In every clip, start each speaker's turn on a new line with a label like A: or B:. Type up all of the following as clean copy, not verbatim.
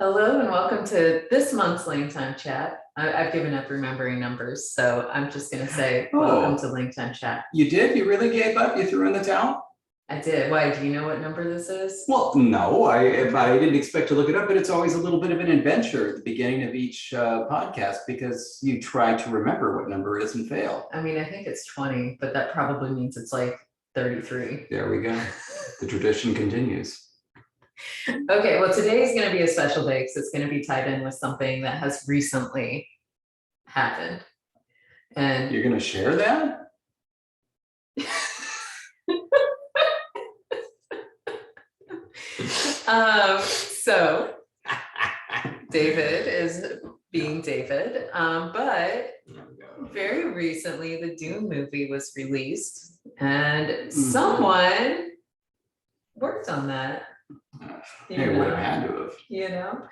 A: Hello and welcome to this month's LangTime chat. I've given up remembering numbers, so I'm just going to say welcome to LangTime chat.
B: You did? You really gave up? You threw in the towel?
A: I did. Why? Do you know what number this is?
B: Well, no, I didn't expect to look it up, but it's always a little bit of an adventure at the beginning of each podcast because you try to remember what number it is and fail.
A: I mean, I think it's 20, but that probably means it's like 33.
B: There we go. The tradition continues.
A: Okay, well, today is going to be a special day because it's going to be tied in with something that has recently happened. And
B: you're going to share that?
A: So David is being David, but very recently the Dune movie was released and someone worked on that.
B: They would have had to have.
A: You know,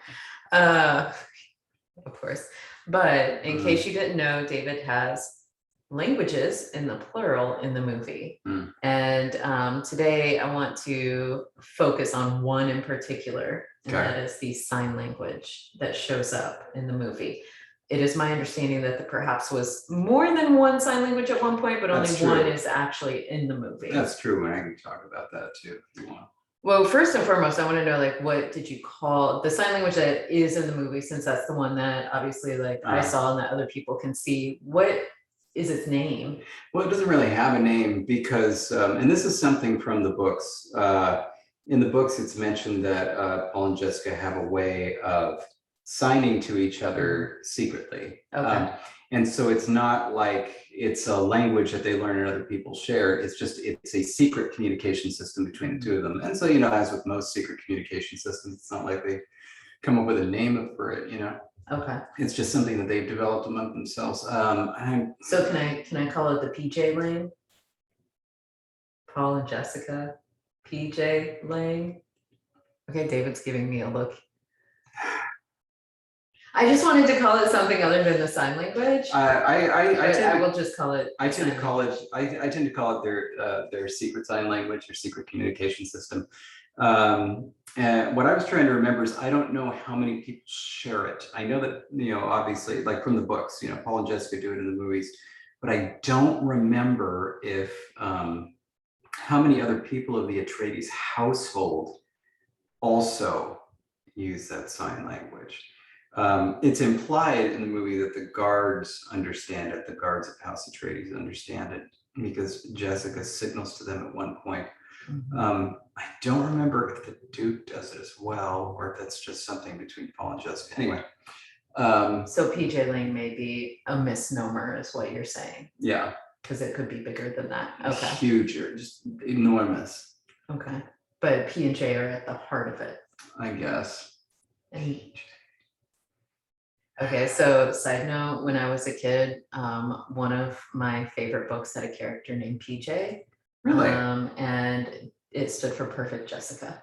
A: of course. But in case you didn't know, David has languages in the plural in the movie. And today I want to focus on one in particular, and that is the sign language that shows up in the movie. It is my understanding that there perhaps was more than one sign language at one point, but only one is actually in the movie.
B: That's true, and I can talk about that too if you want.
A: Well, first and foremost, I want to know, like, what did you call the sign language that is in the movie, since that's the one that obviously, like, I saw and that other people can see. What is its name?
B: Well, it doesn't really have a name because, and this is something from the books. In the books, it's mentioned that Paul and Jessica have a way of signing to each other secretly.
A: Okay.
B: And so it's not like it's a language that they learn and other people share. It's a secret communication system between the two of them. And so, you know, as with most secret communication systems, it's not like they come up with a name for it, you know.
A: Okay.
B: It's just something that they've developed among themselves.
A: So can I call it the PJ Lang? Paul and Jessica, PJ Lang. Okay, David's giving me a look. I just wanted to call it something other than the sign language. I will just call it.
B: I tend to call it their secret sign language, their secret communication system. And what I was trying to remember is I don't know how many people share it. I know that, you know, obviously, like from the books, you know, Paul and Jessica do it in the movies, but I don't remember if how many other people of the Atreides household also use that sign language. It's implied in the movie that the guards understand it, the guards of House Atreides understand it, because Jessica signals to them at one point. I don't remember if the Duke does it as well, or if that's just something between Paul and Jessica. Anyway.
A: So PJ Lang may be a misnomer, is what you're saying.
B: Yeah.
A: Because it could be bigger than that. Okay.
B: Huger, just enormous.
A: Okay. But P and J are at the heart of it,
B: I guess.
A: And okay, so side note, when I was a kid, one of my favorite books had a character named PJ.
B: Really?
A: And it stood for Perfect Jessica.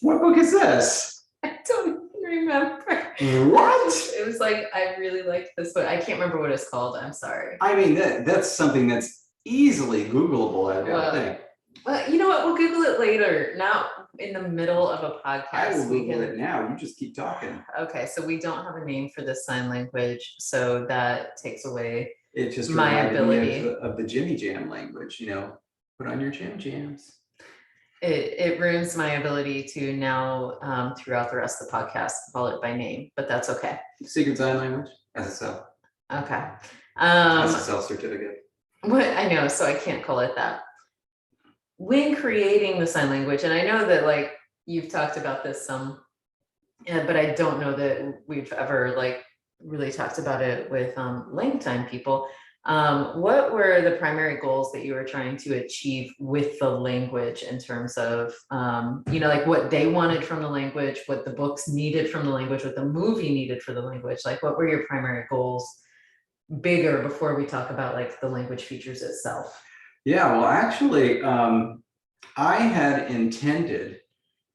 B: What book is this?
A: I don't remember.
B: What?
A: It was like, I really liked this book. I can't remember what it's called. I'm sorry.
B: I mean, that's something that's easily Googleable, I gotta think.
A: Well, you know what? We'll Google it later. Not in the middle of a podcast.
B: I will Google it now. You just keep talking.
A: Okay, so we don't have a name for this sign language, so that takes away
B: it just
A: my ability
B: of the Jimmy Jam language. You know, put on your jam jams.
A: It ruins my ability to now throughout the rest of the podcast call it by name, but that's okay.
B: Secret sign language, SSL.
A: Okay.
B: SSL certificate.
A: What I know, so I can't call it that. When creating the sign language, and I know that like you've talked about this some, but I don't know that we've ever like really talked about it with LangTime people. What were the primary goals that you were trying to achieve with the language in terms of, you know, like what they wanted from the language, what the books needed from the language, what the movie needed for the language? Like, what were your primary goals bigger before we talk about like the language features itself?
B: Yeah, well, actually, I had intended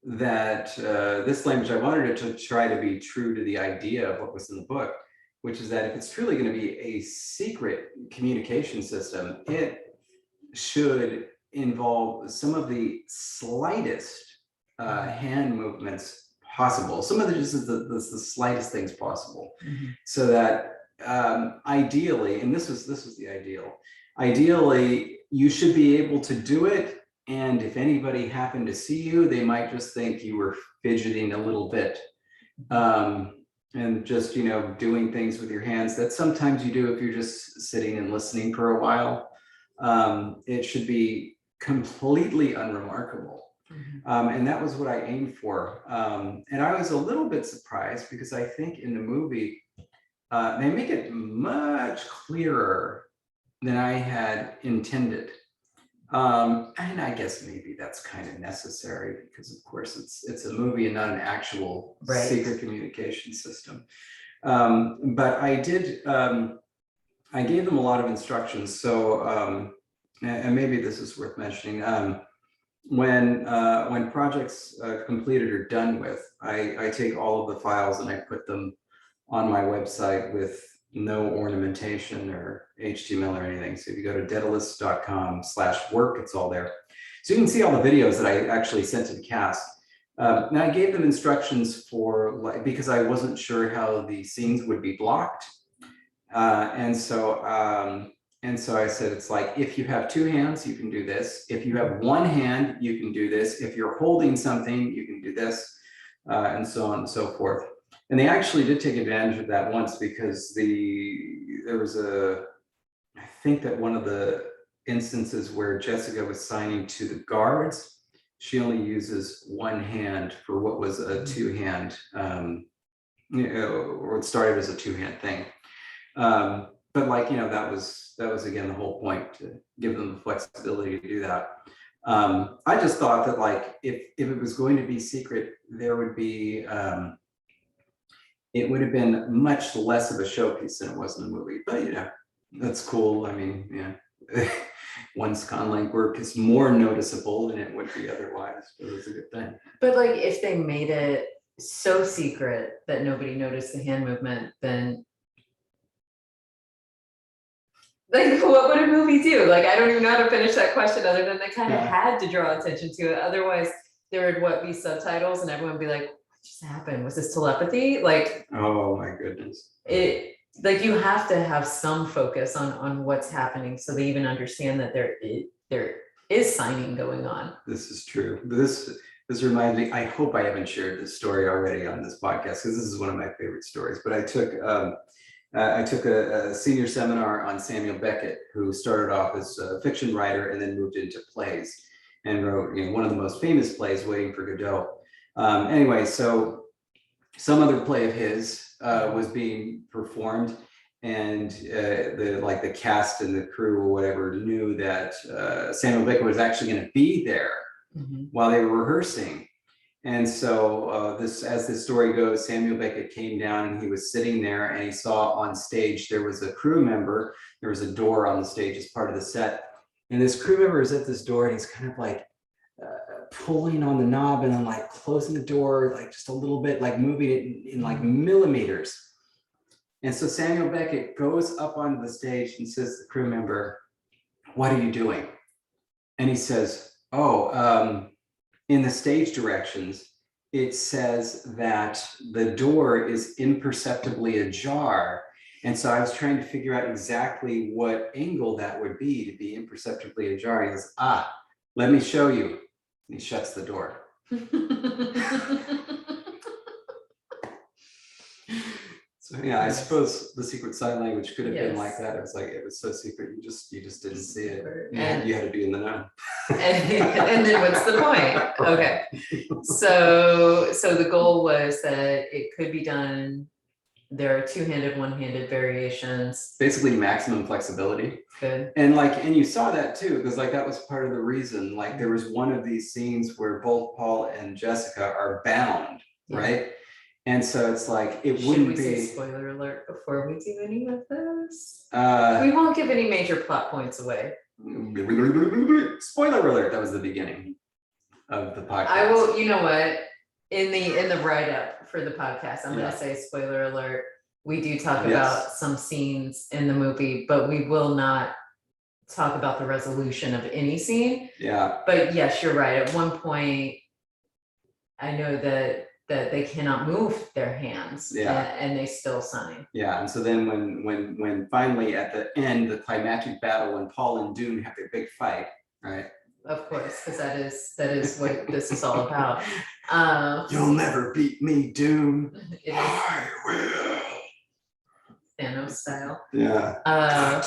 B: that this language, I wanted it to try to be true to the idea of what was in the book, which is that if it's truly going to be a secret communication system, it should involve some of the slightest hand movements possible. Some of it is the slightest things possible,
A: Mhm.
B: so that ideally, and this was the ideally you should be able to do it. And if anybody happened to see you, they might just think you were fidgeting a little bit. And just, doing things with your hands that sometimes you do if you're just sitting and listening for a while. It should be completely unremarkable. And that was what I aimed for. And I was a little bit surprised because I think in the movie, they make it much clearer than I had intended. And I guess maybe that's kind of necessary because of course it's a movie and not an actual secret communication system. But I did, I gave them a lot of instructions. So, and maybe this is worth mentioning. When projects completed or done with, I take all of the files and I put them on my website with no ornamentation or HTML or anything. So if you go to daedalus.com/work, it's all there. So you can see all the videos that I actually sent to the cast. And I gave them instructions for, because I wasn't sure how the scenes would be blocked. And so I said, it's like, if you have two hands, you can do this. If you have one hand, you can do this. If you're holding something, you can do this, and so on and so forth. And they actually did take advantage of that once because there was I think that one of the instances where Jessica was signing to the guards, she only uses one hand for what was a two-hand, or it started as a two-hand thing. But that was again the whole point, to give them the flexibility to do that. I just thought that if it was going to be secret, there would be it would have been much less of a showpiece than it was in the movie. But that's cool. I mean, yeah, one's conlang work is more noticeable than it would be otherwise. So it was a good thing.
A: But if they made it so secret that nobody noticed the hand movement, then what would a movie do? I don't even know how to finish that question other than they kind of had to draw attention to it. Otherwise, there would be subtitles and everyone would be like, what just happened? Was this telepathy?
B: Oh my goodness.
A: You have to have some focus on what's happening so they even understand that there is signing going on.
B: This is true. This reminds me, I hope I haven't shared this story already on this podcast because this is one of my favorite stories, but I took a senior seminar on Samuel Beckett, who started off as a fiction writer and then moved into plays and wrote one of the most famous plays, Waiting for Godot. Anyway, so some other play of his was being performed, and the cast and the crew or whatever knew that Samuel Beckett was actually going to be there while they were rehearsing. And so as this story goes, Samuel Beckett came down and he was sitting there and he saw on stage, there was a crew member, there was a door on the stage as part of the set. And this crew member is at this door and he's kind of pulling on the knob and then closing the door, just a little bit, moving it in millimeters. And so Samuel Beckett goes up onto the stage and says to the crew member, "What are you doing?" And he says, in the stage directions, it says that the door is imperceptibly ajar. And so I was trying to figure out exactly what angle that would be to be imperceptibly ajar. He goes, let me show you. And he shuts the door. So yeah, I suppose the secret sign language could have been like that. It was it was so secret, you just didn't see it. And you had to be in the know.
A: And then what's the point? Okay. So the goal was that it could be done. There are two-handed, one-handed variations.
B: Basically maximum flexibility.
A: Good.
B: And and you saw that too, because that was part of the reason. There was one of these scenes where both Paul and Jessica are bound, right? And so it's it wouldn't be. Should we say
A: spoiler alert before we do any of this? We won't give any major plot points away.
B: Spoiler alert, that was the beginning of the podcast.
A: I will, you know what? In the write-up for the podcast, I'm gonna say spoiler alert. We do talk about some scenes in the movie, but we will not talk about the resolution of any scene.
B: Yeah.
A: But yes, you're right. At one point, I know that that they cannot move their hands,
B: Yeah.
A: and they still sign.
B: Yeah, and so then when finally at the end, the climactic battle, when Paul and Dune have their big fight, right?
A: Of course, because that is what this is all about.
B: You'll never beat me, Dune.
A: It is
B: I will.
A: Thanos style.
B: Yeah.
A: Oh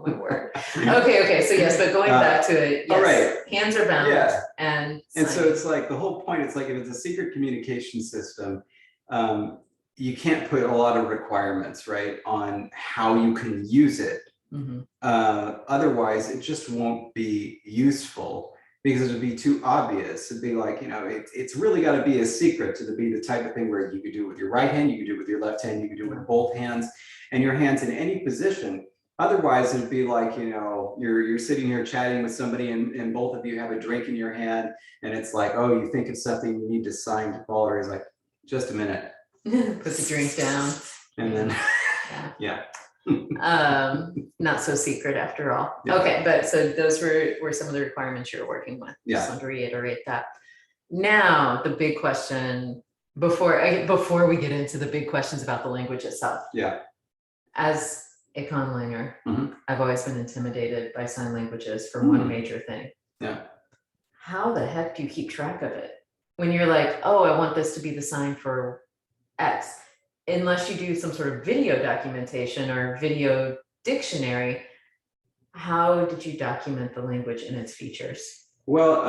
A: my word. Okay, so yes, but going back to it, yes,
B: all right.
A: hands are bound,
B: Yeah.
A: and
B: so
A: signing.
B: it's like the whole point, it's like if it's a secret communication system, you can't put a lot of requirements, right, on how you can use it.
A: Mhm.
B: Otherwise, it just won't be useful because it would be too obvious. It'd be like, you know, it's really got to be a secret to be the type of thing where you could do it with your right hand, you could do it with your left hand, you could do it with both hands, and your hands in any position. Otherwise, it'd be like, you know, you're sitting here chatting with somebody and both of you have a drink in your hand, and it's like, oh, you think of something you need to sign to Paul, or he's like, just a minute.
A: Put the drink down.
B: And then,
A: Yeah.
B: yeah.
A: Not so secret after all.
B: Yeah.
A: Okay, but so those were some of the requirements you're working with.
B: Yeah.
A: Just want to reiterate that. Now, the big question before we get into the big questions about the language itself.
B: Yeah.
A: As a conlanger,
B: Mhm.
A: I've always been intimidated by sign languages for one major thing.
B: Yeah.
A: How the heck do you keep track of it? When you're like, oh, I want this to be the sign for X. Unless you do some sort of video documentation or video dictionary, how did you document the language and its features?
B: Well,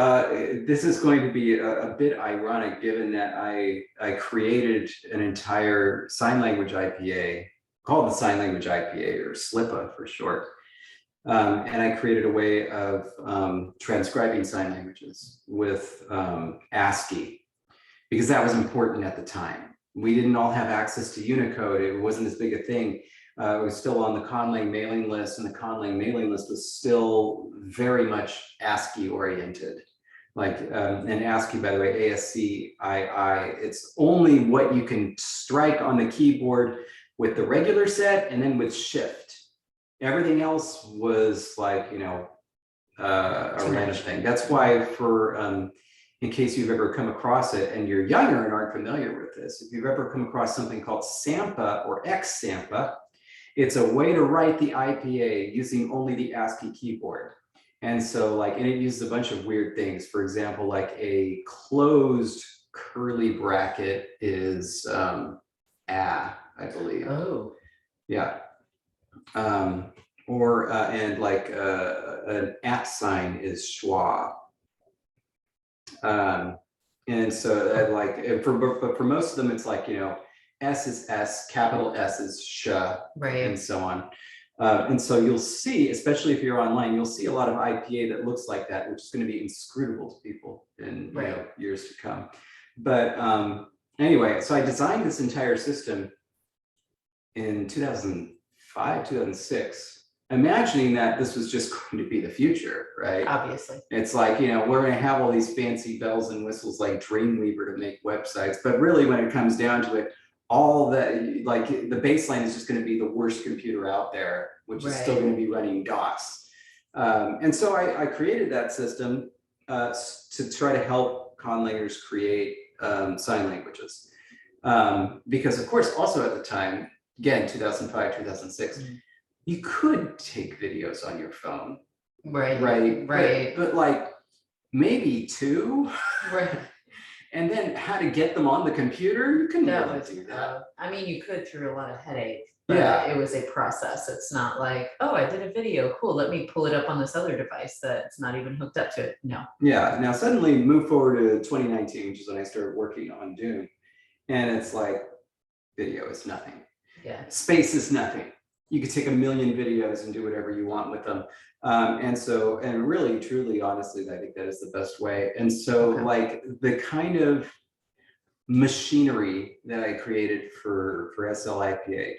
B: this is going to be a bit ironic given that I created an entire sign language IPA called the Sign Language IPA, or SLIPA for short. And I created a way of transcribing sign languages with ASCII, because that was important at the time. We didn't all have access to Unicode. It wasn't as big a thing. It was still on the Conlang mailing list, and the Conlang mailing list was still very much ASCII oriented. Like, and ASCII, by the way, ASCII, it's only what you can strike on the keyboard with the regular set and then with shift. Everything else was like, you know, a random thing. That's why for, in case you've ever come across it and you're younger and aren't familiar with this, if you've ever come across something called SAMPA or XSAMPA, it's a way to write the IPA using only the ASCII keyboard. And so like, and it uses a bunch of weird things. For example, like a closed curly bracket is I believe.
A: Oh.
B: Yeah. And like an at sign is schwa. And so like for most of them, it's like, you know, S is S, capital S is sh,
A: right,
B: and so on. And so you'll see, especially if you're online, you'll see a lot of IPA that looks like that, which is going to be inscrutable to people in you know, years to come. But anyway, so I designed this entire system in 2005, 2006. Imagining that this was just going to be the future, right?
A: Obviously. It's
B: like, you know, we're going to have all these fancy bells and whistles like Dreamweaver to make websites. But really, when it comes down to it, all that, like the baseline is just going to be the worst computer out there, which is still going to be running DOS. And so I created that system to try to help conlangers create sign languages. Because, of course, also at the time, again, 2005, 2006, you could take videos on your phone. Right. But like maybe two.
A: Right.
B: And then how to get them on the computer, you couldn't really do that.
A: I mean, you could through a lot of headache, but it was a process. It's not like, oh, I did a video, cool, let me pull it up on this other device that's not even hooked up to it. No.
B: Yeah, now suddenly move forward to 2019, which is when I started working on Dune. And it's like, video is nothing.
A: Yeah.
B: Space is nothing. You could take a million videos and do whatever you want with them. And really, truly, honestly, I think that is the best way. And so like the kind of machinery that I created for SLIPA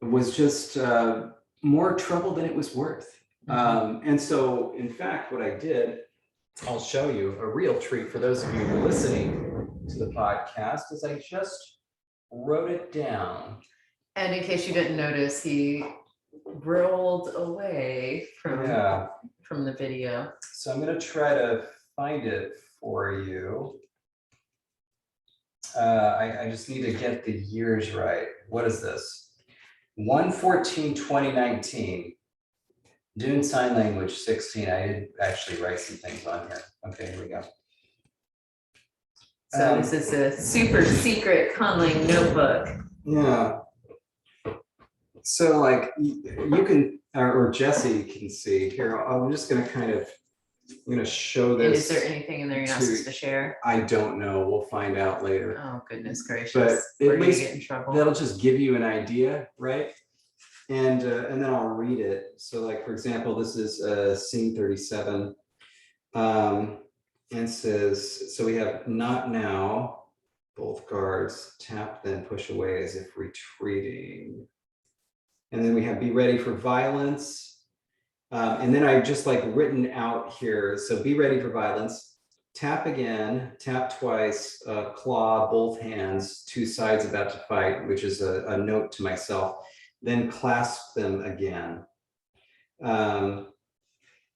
B: was just more trouble than it was worth. And so in fact, what I did, I'll show you a real treat for those of you who are listening to the podcast, is I just wrote it down.
A: And in case you didn't notice, he rolled away from the video.
B: So I'm going to try to find it for you. I just need to get the years right. What is this? 1/14/2019. Dune Sign Language 16. I did actually write some things on here. Okay, here we go.
A: So this is a super secret conlang notebook.
B: Yeah. So like you can, or Jesse can see here. I'm just going to kind of, I'm going to show
A: And
B: this.
A: is there anything in there you're not supposed to share?
B: I don't know. We'll find out later.
A: Oh, goodness gracious.
B: But
A: We're
B: at
A: gonna
B: least
A: get in trouble.
B: that'll just give you an idea, right? And then I'll read it. So like, for example, this is scene 37. And says, so we have not now, both guards, tap, then push away as if retreating. And then we have be ready for violence. And then I just like written out here. So be ready for violence, tap again, tap twice, claw both hands, two sides about to fight, which is a note to myself, then clasp them again. Oh,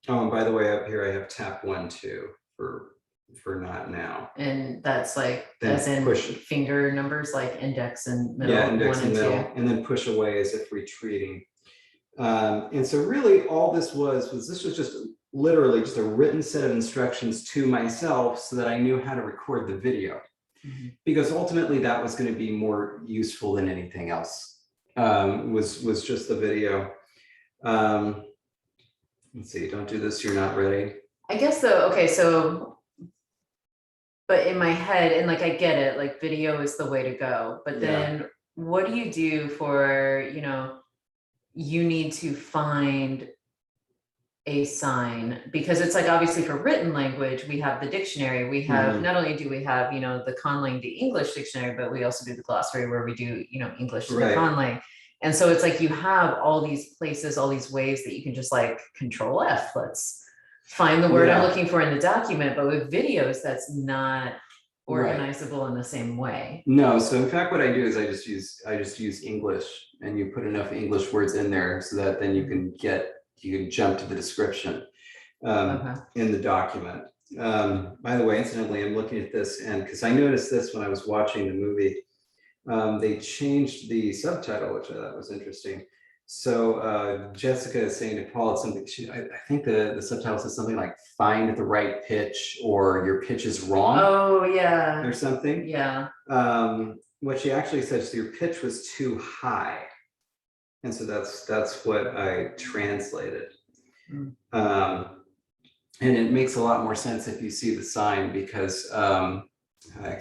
B: and by the way, up here I have tap 1, 2 for not now.
A: And that's like,
B: Then
A: as in
B: push.
A: finger numbers, like index and middle,
B: Yeah, index
A: 1
B: and
A: and 2.
B: middle, and then push away as if retreating. And so really all this was just literally just a written set of instructions to myself so that I knew how to record the video.
A: Mm-hmm.
B: Because ultimately that was going to be more useful than anything else, was just the video. Let's see, don't do this, you're not ready.
A: I guess though, okay, so, but in my head, and like I get it, like video is the way to go, but then what do you do for, you know, you need to find a sign, because it's like obviously for written language we have the dictionary, we have not only do we have, you know, the conlang to English dictionary, but we also do the glossary where we do, you know, English to the conlang. And so it's like you have all these places, all these ways that you can just like Control F, let's find the word I'm looking for in the document. But with videos, that's not organizable in the same way.
B: No, so in fact what I do is I just use English, and you put enough English words in there so that then you can jump to the description in the document. By the way, incidentally, I'm looking at this, and because I noticed this when I was watching the movie, they changed the subtitle, which I thought was interesting. So Jessica is saying to Paul, it's something, I think the subtitle says something like "find the right pitch" or "your pitch is wrong."
A: Oh yeah.
B: Or something.
A: Yeah.
B: What she actually says, your pitch was too high. And so that's what I translated. And it makes a lot more sense if you see the sign, because I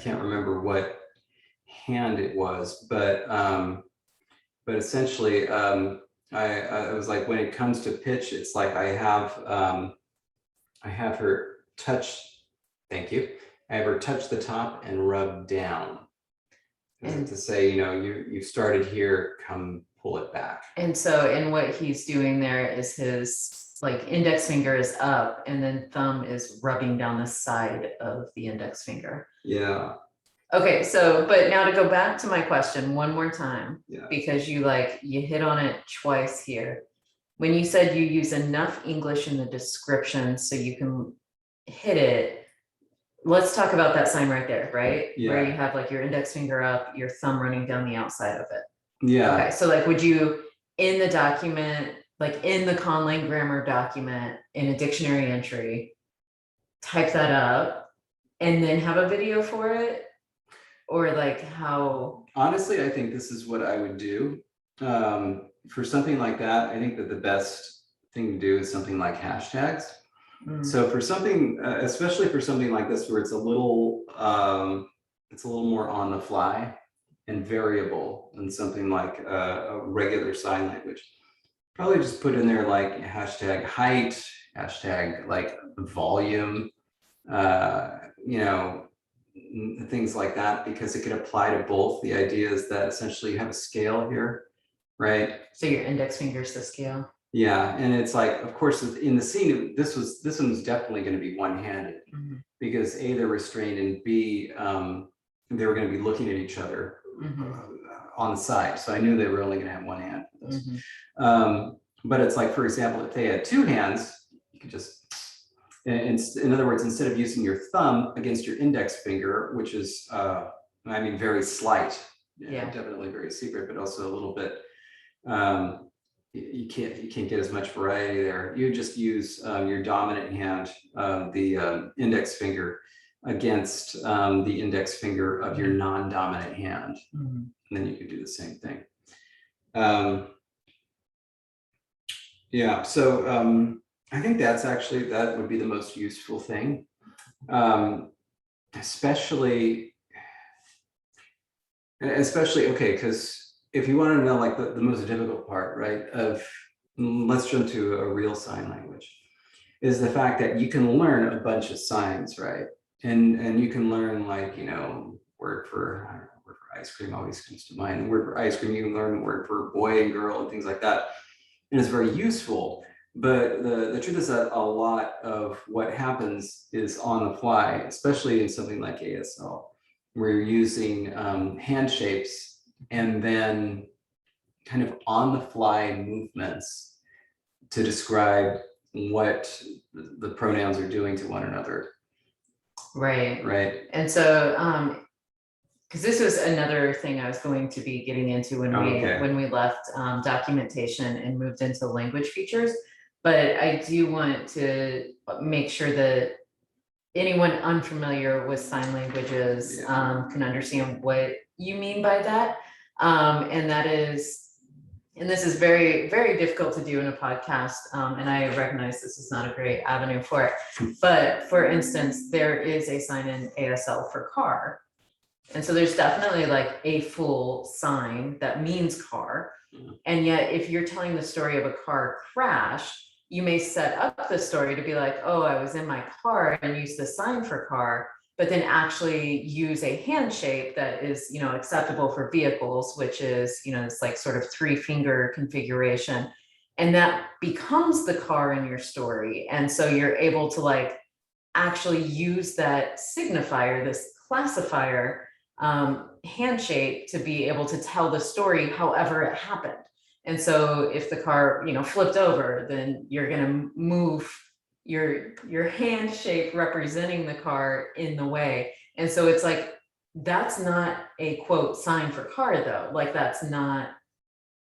B: can't remember what hand it was, but essentially I was like, when it comes to pitch, it's like I have her touch, thank you, I have her touch the top and rub down, and to say, you know, you started here, come pull it back. And
A: so, and what he's doing there is his like index finger is up, and then thumb is rubbing down the side of the index finger.
B: Yeah.
A: Okay, so, but now to go back to my question one more time, because you hit on it twice here. When you said you use enough English in the description so you can hit it, let's talk about that sign right there, right?
B: Yeah.
A: Where you have like your index finger up, your thumb running down the outside of it.
B: Yeah.
A: Okay, so like, would you, in the document, like in the conlang grammar document, in a dictionary entry, type that up and then have a video for it? Or like how?
B: Honestly, I think this is what I would do. For something like that, I think that the best thing to do is something like hashtags. So for something, especially for something like this, where it's a little more on the fly and variable than something like a regular sign language, probably just put in there like hashtag height, hashtag like volume, you know, things like that, because it could apply to both. The idea is that essentially you have a scale here, right?
A: So your index finger's the scale.
B: Yeah, and it's like, of course, in the scene, this one was definitely going to be one-handed, because A, they're restrained, and B, they were going to be looking at each other on the side. So I knew they were only going to have one hand for this. But it's like, for example, if they had two hands, you could just in other words, instead of using your thumb against your index finger, which is, I mean, very slight,
A: Yeah.
B: definitely very secret, but also a little bit, you can't get as much variety there. You just use your dominant hand, the index finger, against the index finger of your non-dominant hand. And then you could do the same thing. Yeah, so I think that would be the most useful thing, especially, okay, because if you want to know like the most difficult part, right, let's jump to a real sign language, is the fact that you can learn a bunch of signs, right? And you can learn, like, you know, word for ice cream always comes to mind. The word for ice cream, you can learn word for boy and girl and things like that. And it's very useful. But the truth is that a lot of what happens is on the fly, especially in something like ASL, where you're using hand shapes and then kind of on the fly movements to describe what the pronouns are doing to one another.
A: Right.
B: Right.
A: And so, because this was another thing I was going to be getting into when we left documentation and moved into language features. But I do want to make sure that anyone unfamiliar with sign languages can understand what you mean by that. And that is, and this is very, very difficult to do in a podcast. And I recognize this is not a great avenue for it. But for instance, there is a sign in ASL for car. And so there's definitely like a full sign that means car. And yet, if you're telling the story of a car crash, you may set up the story to be like, oh, I was in my car, and use the sign for car, but then actually use a hand shape that is, you know, acceptable for vehicles, which is, you know, it's like sort of 3-finger configuration. And that becomes the car in your story. And so you're able to like actually use that signifier, this classifier, hand shape, to be able to tell the story however it happened. And so if the car, you know, flipped over, then you're going to move your hand shape representing the car in the way. And so it's like, that's not a quote sign for car though. Like that's not,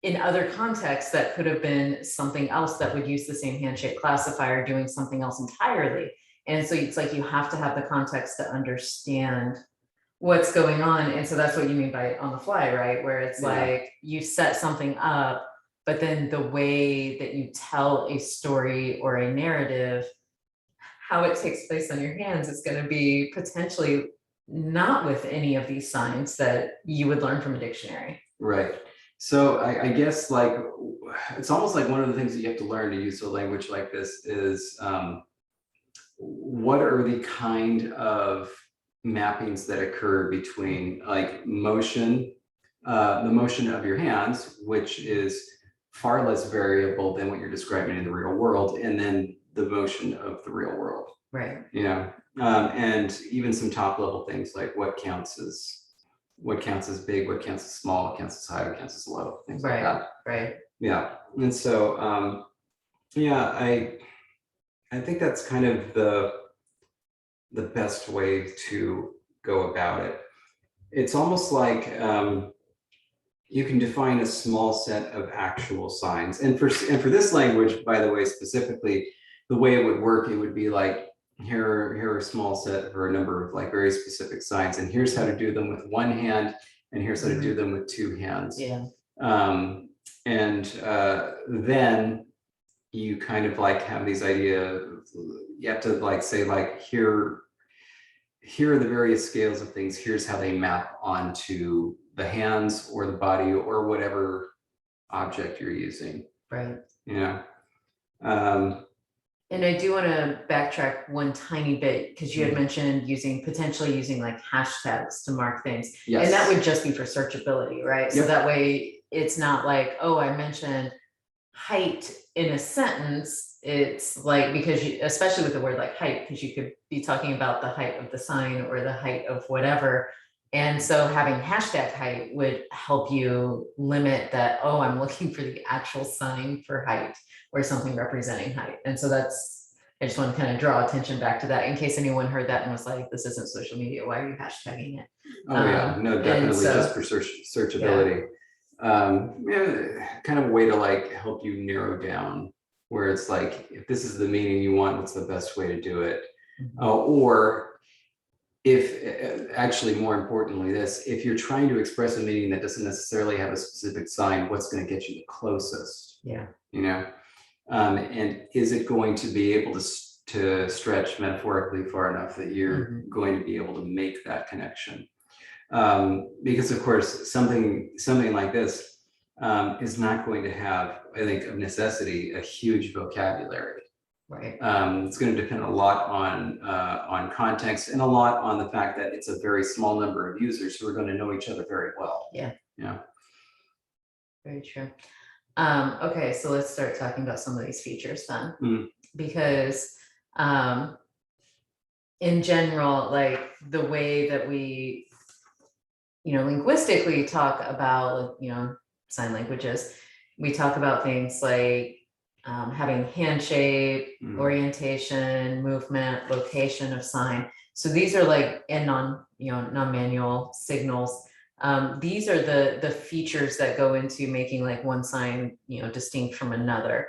A: in other contexts, that could have been something else that would use the same hand shape classifier doing something else entirely. And so it's like, you have to have the context to understand what's going on. And so that's what you mean by on the fly, right? Where it's like you set something up, but then the way that you tell a story or a narrative, how it takes place on your hands is going to be potentially not with any of these signs that you would learn from a dictionary.
B: Right. So I guess like it's almost like one of the things that you have to learn to use a language like this is what are the kind of mappings that occur between like motion, the motion of your hands, which is far less variable than what you're describing in the real world, and then the motion of the real world.
A: Right.
B: Yeah. And even some top level things like what counts as big, what counts as small, what counts as high, what counts as low, things like that.
A: Right.
B: Yeah. And so yeah, I think that's kind of the best way to go about it. It's almost like you can define a small set of actual signs. And for this language, by the way, specifically, the way it would work, it would be like, here are a small set for a number of like very specific signs, and here's how to do them with one hand, and here's how to do them with two hands.
A: Yeah.
B: And then you kind of like have these ideas, you have to like say like, here are the various scales of things, here's how they map onto the hands or the body or whatever object you're using.
A: Right.
B: Yeah.
A: And I do want to backtrack one tiny bit, because you had mentioned potentially using like hashtags to mark things.
B: Yes.
A: And that would just be for searchability, right? So that way it's not like, oh, I mentioned height in a sentence. It's like, because you, especially with the word like height, because you could be talking about the height of the sign or the height of whatever. And so having hashtag height would help you limit that, I'm looking for the actual sign for height or something representing height. And so that's I just want to kind of draw attention back to that in case anyone heard that and was like, this isn't social media, why are you hashtagging it?
B: Oh, yeah, no,
A: and
B: definitely
A: so-
B: just for searchability. Yeah, kind of a way to like help you narrow down where it's like, if this is the meaning you want, what's the best way to do it? Or if actually more importantly this, if you're trying to express a meaning that doesn't necessarily have a specific sign, what's going to get you the closest?
A: Yeah.
B: You know, and is it going to be able to stretch metaphorically far enough that you're going to be able to make that connection? Because of course, something like this is not going to have, I think, of necessity, a huge vocabulary.
A: Right.
B: It's going to depend a lot on context and a lot on the fact that it's a very small number of users who are going to know each other very well.
A: Yeah.
B: Yeah.
A: Very true. Okay, so let's start talking about some of these features then, because in general, like the way that we, linguistically talk about, sign languages, we talk about things like having hand shape, orientation, movement, location of sign. So these are like, and non-manual signals. These are the features that go into making like one sign, distinct from another.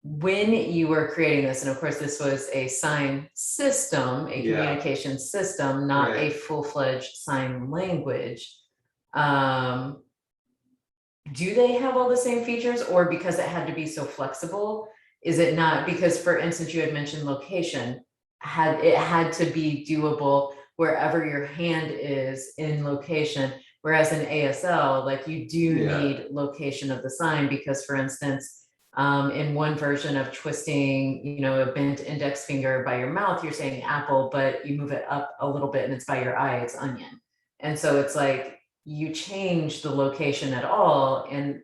A: When you were creating this, and of course this was a sign system, a communication system, not a full-fledged sign language. Do they have all the same features, or because it had to be so flexible, is it not? Because for instance, you had mentioned location, it had to be doable wherever your hand is in location, whereas in ASL, like you do need location of the sign, because for instance, in one version of twisting, a bent index finger by your mouth, you're saying apple, but you move it up a little bit and it's by your eye, it's onion. And so it's like, you change the location at all, and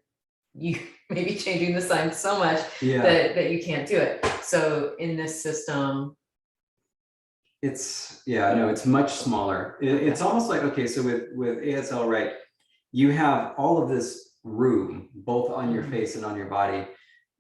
A: you may be changing the sign so much that you can't do it. So in this system,
B: it's it's much smaller. It's almost like, okay, so with ASL, right, you have all of this room both on your face and on your body,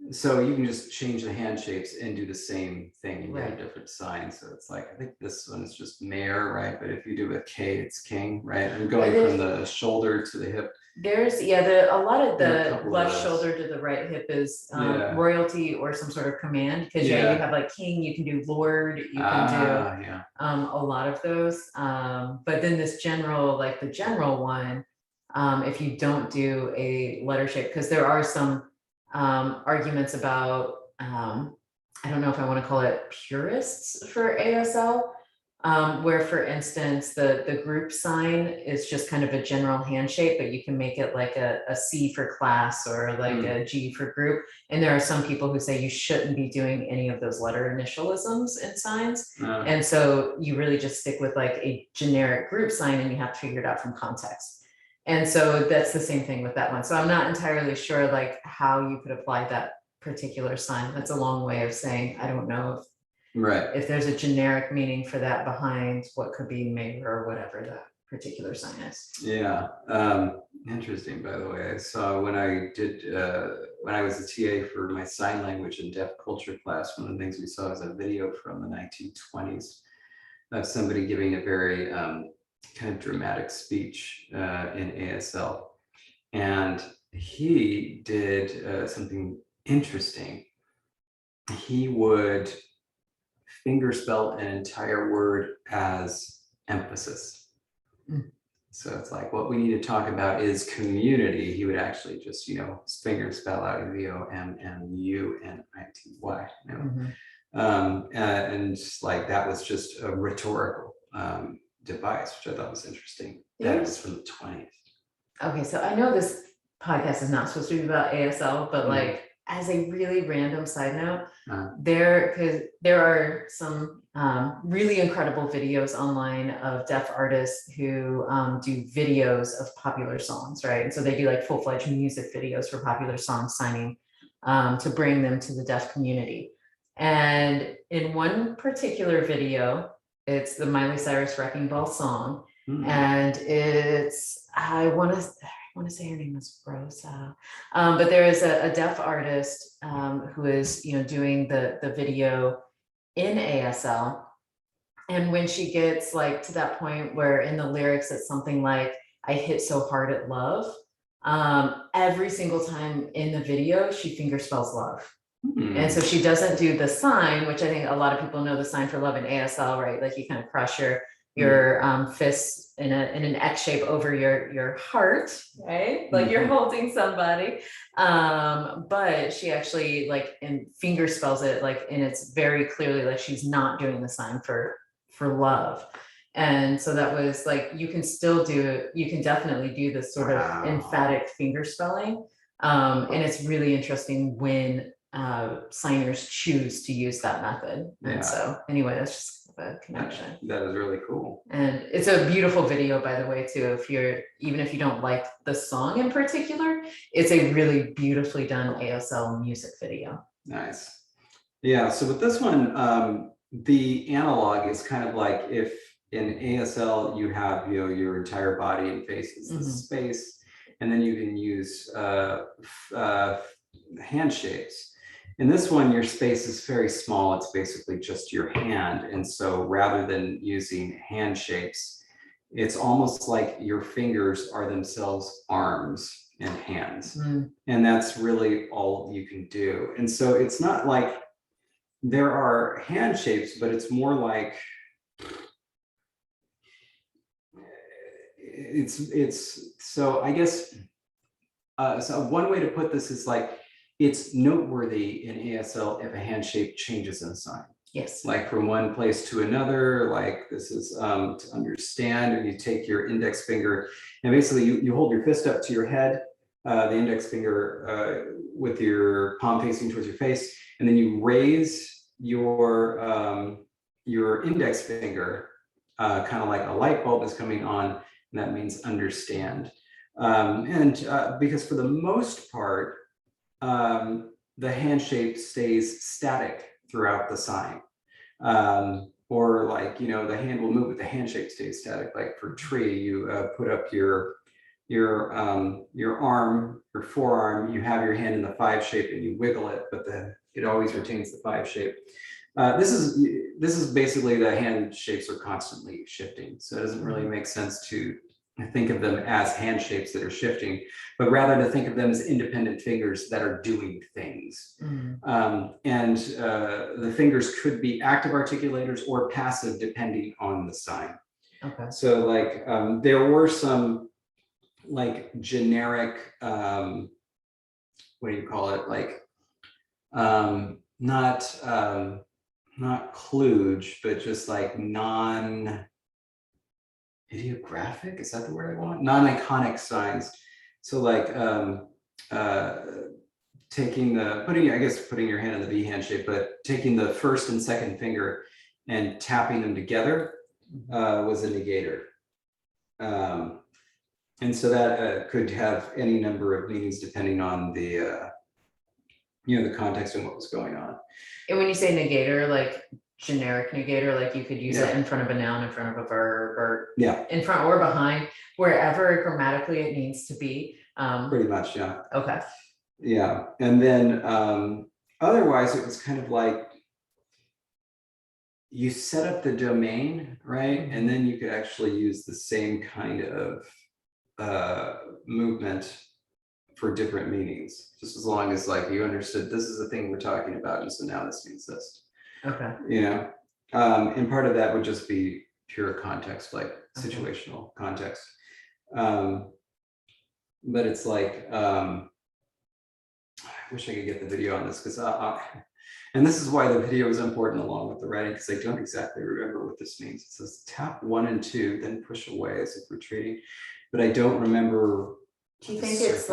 B: so you can just change the hand shapes and do the same thing and get a different sign. So it's like, I think this one is just mayor, right? But if you do a K, it's king, right? And going from the shoulder to the hip.
A: There's a lot of the left shoulder to the right hip is royalty or some sort of command, because you have like king, you can do lord, you can do a lot of those. But then this general, like the general one, if you don't do a letter shape, because there are some arguments about, I don't know if I want to call it purists for ASL, where for instance, the group sign is just kind of a general handshake, but you can make it like a C for class or like a G for group. And there are some people who say you shouldn't be doing any of those letter initialisms in signs. And so you really just stick with like a generic group sign, and you have to figure it out from context. And so that's the same thing with that one. So I'm not entirely sure like how you could apply that particular sign. That's a long way of saying, I don't know if there's a generic meaning for that behind what could be mayor or whatever that particular sign is.
B: Yeah, interesting, by the way. I saw when I was a TA for my sign language and deaf culture class, one of the things we saw was a video from the 1920s of somebody giving a very kind of dramatic speech in ASL. And he did something interesting. He would fingerspell an entire word as emphasis. So it's like, what we need to talk about is community. He would actually just, fingerspell out VOMMUNITY. And like, that was just a rhetorical device, which I thought was interesting. That was from the 20s.
A: Okay, so I know this podcast is not supposed to be about ASL, but like as a really random side note, there are some really incredible videos online of deaf artists who do videos of popular songs, right? And so they do like full-fledged music videos for popular song signing to bring them to the deaf community. And in one particular video, it's the Miley Cyrus Wrecking Ball song. And it's, I want to say her name was Rosa, but there is a deaf artist who is, you know, doing the video in ASL. And when she gets like to that point where in the lyrics it's something like, I hit so hard at love, every single time in the video, she finger spells love. And so she doesn't do the sign, which I think a lot of people know the sign for love in ASL, right? Like you kind of cross your fists in an X shape over your heart, right? Like you're holding somebody. But she actually like in finger spells it like, and it's very clearly like she's not doing the sign for love. And so that was like, you can still do it. You can definitely do this sort of emphatic finger spelling. And it's really interesting when signers choose to use that method. And so anyway, that's just a connection.
B: That is really cool.
A: And it's a beautiful video, by the way, too. Even if you don't like the song in particular, it's a really beautifully done ASL music video.
B: Nice. Yeah, so with this one, the analog is kind of like if in ASL you have, you know, your entire body and face is the space, and then you can use hand shapes. In this one, your space is very small. It's basically just your hand. And so rather than using hand shapes, it's almost like your fingers are themselves arms and hands. And that's really all you can do. And so it's not like there are hand shapes, but it's more like it's so I guess so one way to put this is like it's noteworthy in ASL if a hand shape changes in a sign.
A: Yes.
B: Like from one place to another, like this is to understand, and you take your index finger and basically you hold your fist up to your head, the index finger with your palm facing towards your face, and then you raise your index finger, kind of like a light bulb is coming on, and that means understand. Because for the most part, the hand shape stays static throughout the sign. Or like, you know, the hand will move, but the hand shape stays static. Like for tree, you put up your arm, your forearm, you have your hand in the 5 shape and you wiggle it, but it always retains the 5 shape. This is basically the hand shapes are constantly shifting. So it doesn't really make sense to think of them as hand shapes that are shifting, but rather to think of them as independent fingers that are doing things. The fingers could be active articulators or passive depending on the sign.
A: Okay.
B: So like there were some like generic, what do you call it? Like not kludge, but just like non-ideographic, is that the word I want? Non-iconic signs. So like putting your hand in the V hand shape, but taking the first and second finger and tapping them together was a negator. And so that could have any number of meanings depending on the the context and what was going on.
A: And when you say negator, like generic negator, like you could use it in front of a noun, in front of a verb, or in front or behind, wherever grammatically it needs to be.
B: Pretty much, yeah.
A: Okay.
B: Yeah, and then otherwise it was kind of like you set up the domain, right? And then you could actually use the same kind of movement for different meanings, just as long as like you understood this is the thing we're talking about, and so now this means this.
A: Okay.
B: You know, and part of that would just be pure context, like situational context. But it's like, I wish I could get the video on this, because and this is why the video is important along with the writing, because I don't exactly remember what this means. It says tap 1 and 2, then push away as if retreating, but I don't remember.
A: Do you think it's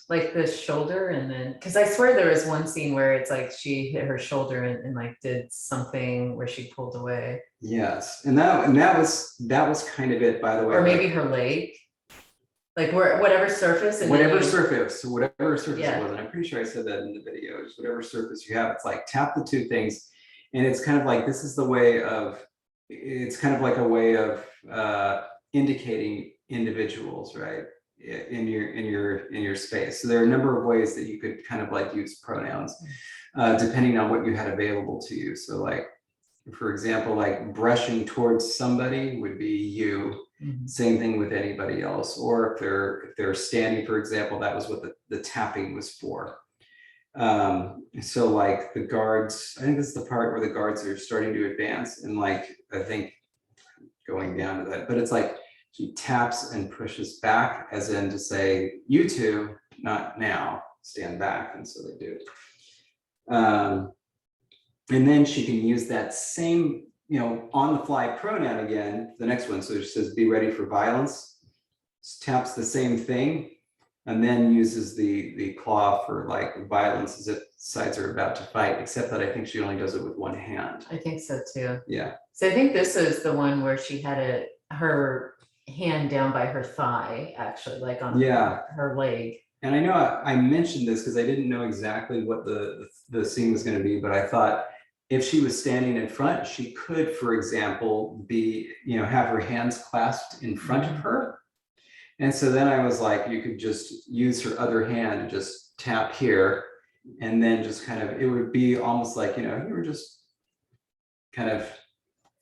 A: like the shoulder, and then, because I swear there was one scene where it's like she hit her shoulder and like did something where she pulled away.
B: Yes, and that was kind of it, by the way.
A: Or maybe her leg, like whatever surface. And
B: whatever surface it was, and I'm pretty sure I said that in the video. Just whatever surface you have, it's like tap the 2 things, and it's kind of like this is the way of. It's kind of like a way of indicating individuals, right? in your space. So there are a number of ways that you could kind of like use pronouns, depending on what you had available to you. So like, for example, like brushing towards somebody would be you. Same thing with anybody else. Or if they're standing, for example, that was what the tapping was for. So like the guards, I think this is the part where the guards are starting to advance, and like I think going down to that, but it's like she taps and pushes back, as in to say, you two, not now, stand back. And so they do. And then she can use that same, on the fly pronoun again, the next one. So it says, be ready for violence, taps the same thing, and then uses the claw for like violence as if sides are about to fight, except that I think she only does it with one hand.
A: I think so too.
B: Yeah.
A: So I think this is the one where she had her hand down by her thigh, actually, like on her leg.
B: And I know I mentioned this because I didn't know exactly what the scene was going to be, but I thought if she was standing in front, she could, for example, have her hands clasped in front of her. And so then I was like, you could just use her other hand to just tap here, and then just kind of, it would be almost like, you were just kind of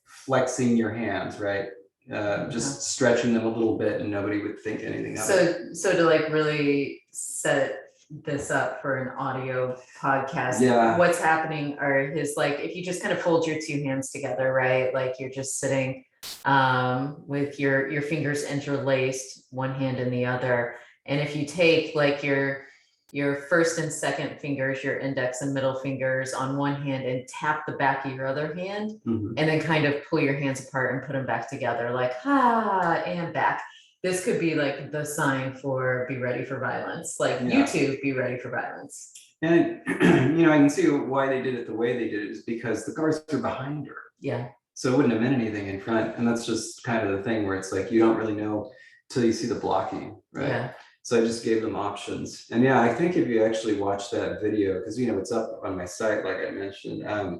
B: flexing your hands, right? Just stretching them a little bit, and nobody would think anything of it.
A: So to like really set this up for an audio podcast, what's happening are like, if you just kind of fold your two hands together, right? Like you're just sitting with your fingers interlaced, one hand in the other. And if you take like your first and second fingers, your index and middle fingers on one hand, and tap the back of your other hand, and then kind of pull your hands apart and put them back together, like and back. This could be like the sign for be ready for violence, like you two be ready for violence.
B: And I can see why they did it the way they did it is because the guards are behind her.
A: Yeah.
B: So it wouldn't have meant anything in front. And that's just kind of the thing where it's like, you don't really know till you see the blocking, right? Yeah. So I just gave them options. And yeah, I think if you actually watch that video, because it's up on my site, like I mentioned, I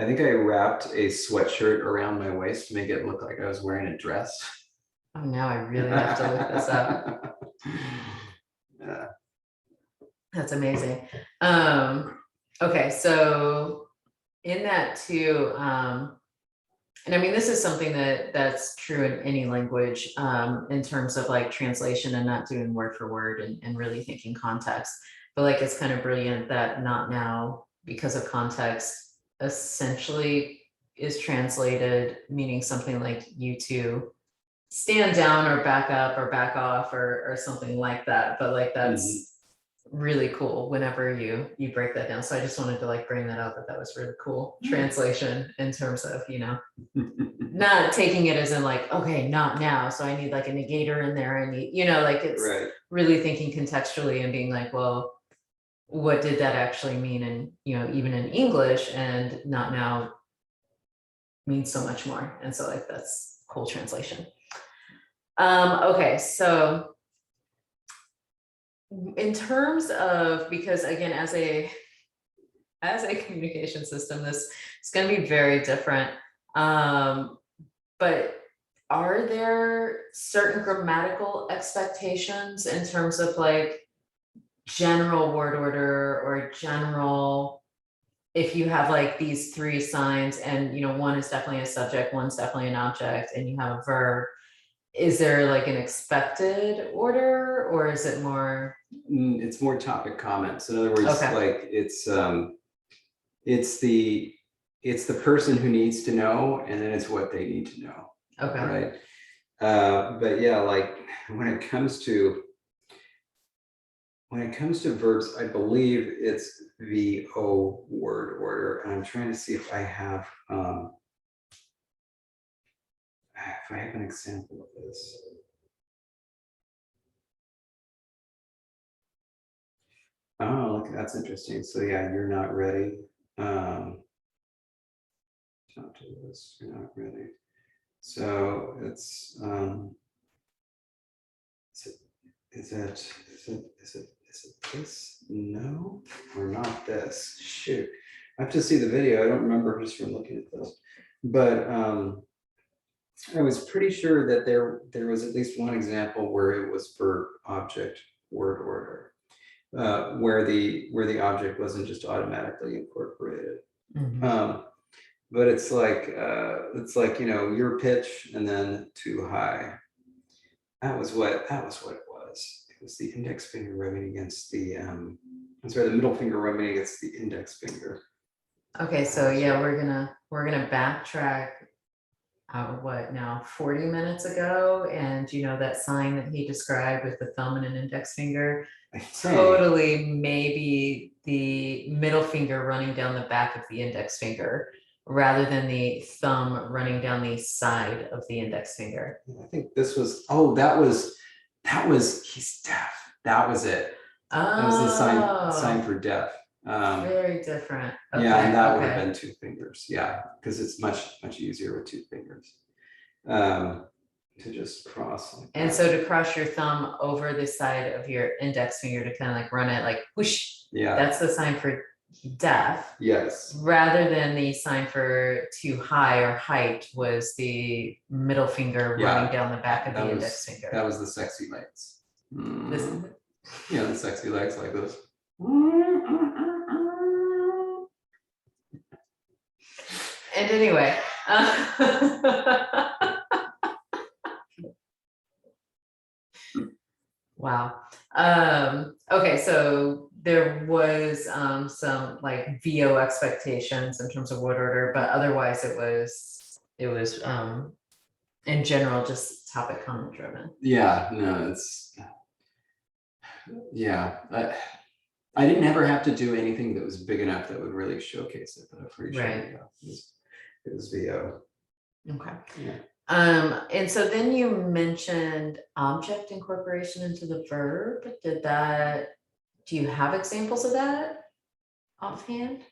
B: think I wrapped a sweatshirt around my waist to make it look like I was wearing a dress.
A: Oh, now I really have to look this up.
B: Yeah.
A: That's amazing. Okay, so in that too, and I mean, this is something that's true in any language, in terms of like translation and not doing word for word and really thinking context. But like, it's kind of brilliant that not now, because of context, essentially is translated meaning something like you two stand down or back up or back off or something like that. But like, that's really cool whenever you break that down. So I just wanted to like bring that up, that was really cool translation in terms of, not taking it as in like, okay, not now, so I need like a negator in there. I need, like it's really thinking contextually and being like, well, what did that actually mean? And, even in English, and not now means so much more. And so like, that's cool translation. Okay, so in terms of, because again, as a communication system, this is going to be very different. But are there certain grammatical expectations in terms of like general word order or general, if you have like these three signs and, one is definitely a subject, one's definitely an object, and you have a verb, is there like an expected order, or is it more?
B: It's more topic comments. In other words, like it's the person who needs to know, and then it's what they need to know. Okay. Right. But yeah, like when it comes to verbs, I believe it's VO word order. And I'm trying to see if I have an example of this. Oh, look, that's interesting. So yeah, you're not ready. Don't do this, you're not ready. So it's is it this? No, or not this? Shoot, I have to see the video. I don't remember just from looking at this. But I was pretty sure that there was at least one example where it was verb object word order, where the object wasn't just automatically incorporated. But it's like your pitch and then too high. That was what it was. It was the index finger rubbing against the the middle finger rubbing against the index finger.
A: Okay, so yeah, we're gonna backtrack what now, 40 minutes ago, and you know that sign that he described with the thumb and an index finger, totally maybe the middle finger running down the back of the index finger rather than the thumb running down the side of the index finger.
B: I think this was, he's deaf. That was it. That was the sign for deaf.
A: Very different. Okay,
B: yeah, and that would have been two fingers. Yeah, because it's much easier with two fingers to just cross. Like
A: and
B: that.
A: So to cross your thumb over the side of your index finger to kind of like run it like whoosh.
B: Yeah,
A: that's the sign for deaf.
B: Yes.
A: Rather than the sign for too high or height was the middle finger running down the back of the index finger.
B: That was the sexy legs.
A: This,
B: yeah, the sexy legs like this.
A: And anyway, wow. Okay, so there was some like VO expectations in terms of word order, but otherwise it was in general just topic comment driven.
B: Yeah, no, it's I didn't ever have to do anything that was big enough that would really showcase it, but I'm pretty sure it was VO.
A: Okay.
B: Yeah.
A: And so then you mentioned object incorporation into the verb. Do you have examples of that offhand?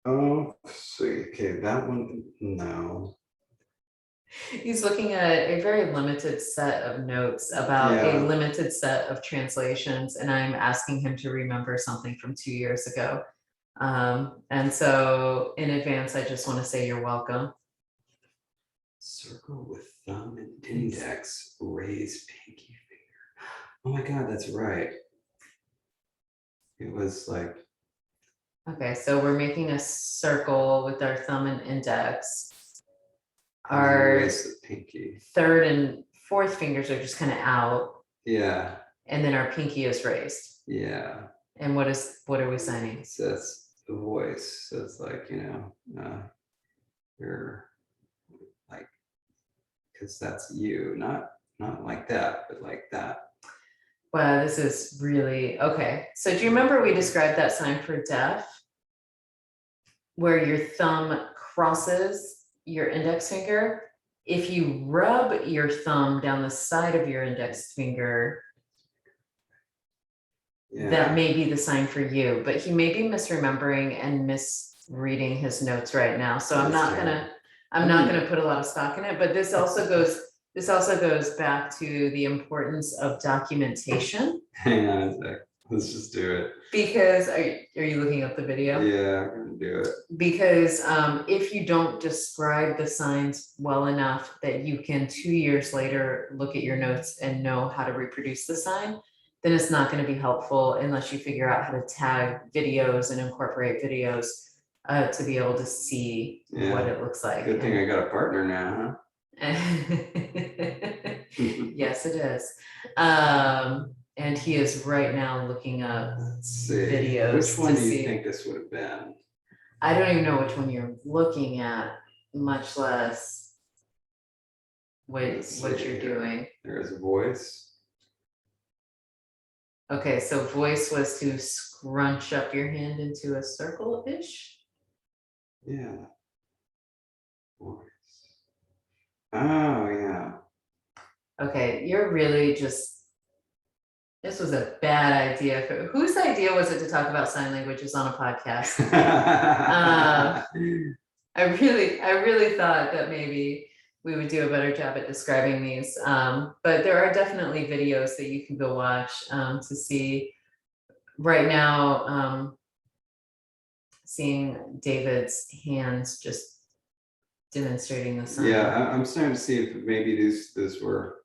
B: Oh, let's see. Okay, that one, no.
A: He's looking at a very limited set of notes about a limited set of translations, and I'm asking him to remember something from 2 years ago. And so in advance, I just want to say you're welcome. Circle
B: with thumb and index, raise pinky finger. Oh my God, that's right. It was like.
A: Okay, so we're making a circle with our thumb and index. Our
B: pinky.
A: Third and fourth fingers are just kind of out.
B: Yeah.
A: And then our pinky is raised.
B: Yeah.
A: And what are we signing?
B: It says the voice. So it's like, you're like, because that's you, not like that, but like that.
A: Wow, this is really okay. So do you remember we described that sign for deaf, where your thumb crosses your index finger? If you rub your thumb down the side of your index finger, that may be the sign for you, but he may be misremembering and misreading his notes right now. So I'm not gonna put a lot of stock in it, but this also goes back to the importance of documentation.
B: Hang on a sec. Let's just do it.
A: Because are you looking up the video?
B: Yeah, I'm gonna do it.
A: Because if you don't describe the signs well enough that you can 2 years later look at your notes and know how to reproduce the sign, then it's not going to be helpful unless you figure out how to tag videos and incorporate videos to be able to see what it looks like.
B: Good thing I got a partner now, huh?
A: Yes, it is. And he is right now looking up videos.
B: Which one do you think this would have been?
A: I don't even know which one you're looking at, much less what you're doing.
B: There's a voice.
A: Okay, so voice was to scrunch up your hand into a circle-ish?
B: Yeah. Voice. Oh, yeah.
A: Okay, you're really just, this was a bad idea. Whose idea was it to talk about sign languages on a podcast? I really thought that maybe we would do a better job at describing these. But there are definitely videos that you can go watch to see. Right now, seeing David's hands just demonstrating the sign.
B: Yeah, I'm starting to see if maybe these were,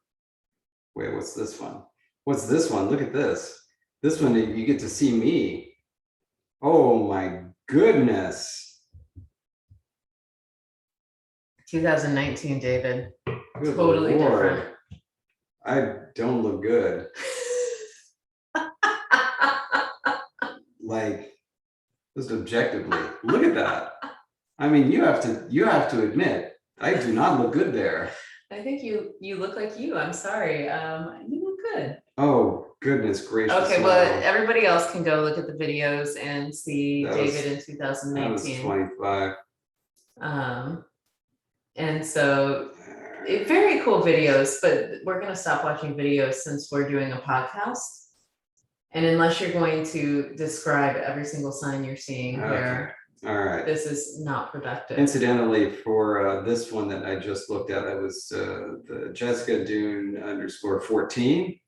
B: wait, what's this one? What's this one? Look at this. This one, you get to see me. Oh my goodness.
A: 2019, David.
B: Good
A: Totally
B: Lord.
A: different.
B: I don't look good. Like, just objectively, look at that. I mean, you have to admit, I do not look good there.
A: I think you look like you. I'm sorry. You look good.
B: Oh, goodness gracious.
A: Okay, well, everybody else can go look at the videos and see David in
B: That
A: 2019.
B: was 25.
A: And so very cool videos, but we're going to stop watching videos since we're doing a podcast. And unless you're going to describe every single sign you're seeing here,
B: all right,
A: this is not productive.
B: Incidentally, for this one that I just looked at, that was the Jessica Dune _14.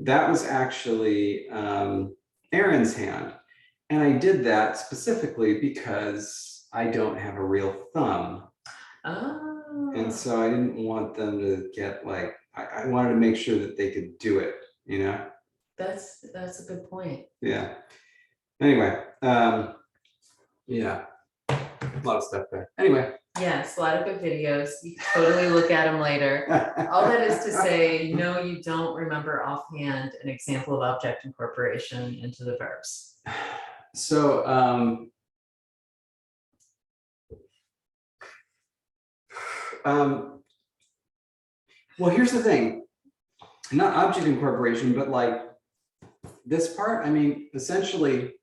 B: That was actually Aaron's hand. And I did that specifically because I don't have a real thumb.
A: Oh.
B: And so I didn't want them to get like, I wanted to make sure that they could do it, you know?
A: That's a good point.
B: Yeah. Anyway, yeah, a lot of stuff there. Anyway.
A: Yes, a lot of good videos. You can totally look at them later. All that is to say, no, you don't remember offhand an example of object incorporation into the verbs.
B: So, well, here's the thing, not object incorporation, but like this part, I mean, essentially.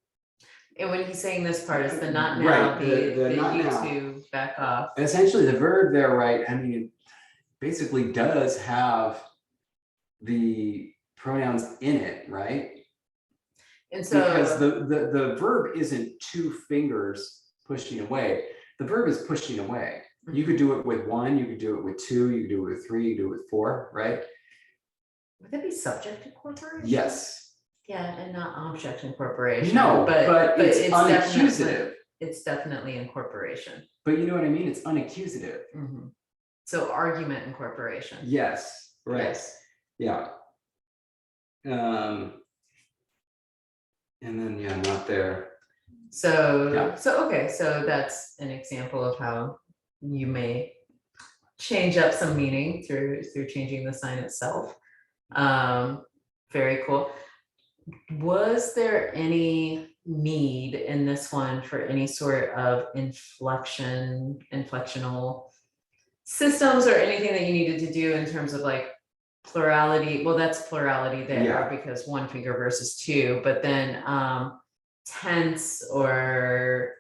A: And when he's saying this part, is the not now,
B: right,
A: the
B: not
A: you
B: now.
A: two back off.
B: Essentially the verb there, right? I mean, it basically does have the pronouns in it, right?
A: And so
B: because the verb isn't two fingers pushing away. The verb is pushing away. You could do it with one, you could do it with two, you could do it with three, you could do it with four, right?
A: Would that be subject incorporation?
B: Yes.
A: Yeah, and not object incorporation.
B: No, but it's
A: definitely,
B: unaccusative.
A: it's definitely incorporation.
B: But you know what I mean? It's unaccusative.
A: Mm-hmm. So argument incorporation.
B: Yes, right.
A: Yes.
B: Yeah. And then yeah, not there.
A: So
B: yeah.
A: So okay, so that's an example of how you may change up some meaning through changing the sign itself. Very cool. Was there any need in this one for any sort of inflectional systems or anything that you needed to do in terms of like plurality? Well, that's plurality there because one finger versus two, but then tense or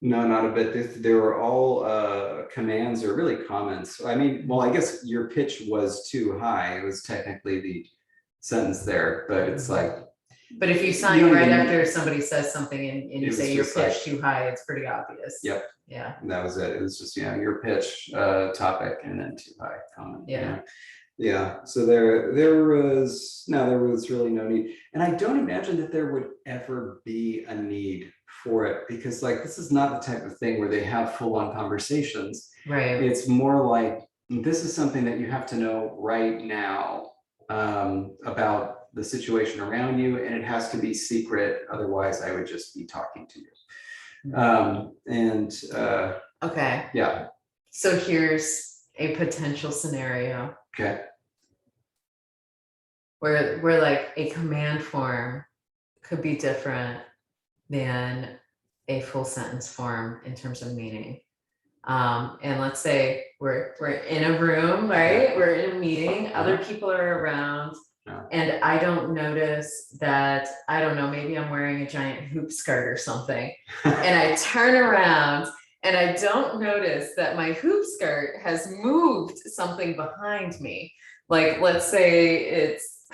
B: no, not a bit. They were all commands or really comments. I mean, well, I guess your pitch was too high. It was technically the sentence there, but it's like.
A: But if you sign right after somebody says something and you say your pitch too high, it's pretty obvious.
B: Yep.
A: Yeah.
B: And that was it. It was just, your pitch, topic, and then too high comment.
A: Yeah.
B: Yeah. So there was really no need. And I don't imagine that there would ever be a need for it because like, this is not the type of thing where they have full on conversations.
A: Right.
B: It's more like, this is something that you have to know right now about the situation around you, and it has to be secret. Otherwise, I would just be talking to you.
A: Okay.
B: Yeah.
A: So here's a potential scenario.
B: Okay.
A: Where like a command form could be different than a full sentence form in terms of meaning. And let's say we're in a room, right? Yeah. We're in a meeting, other people are around. Yeah. And I don't notice that, I don't know, maybe I'm wearing a giant hoop skirt or something. And I turn around and I don't notice that my hoop skirt has moved something behind me. Like, let's say it's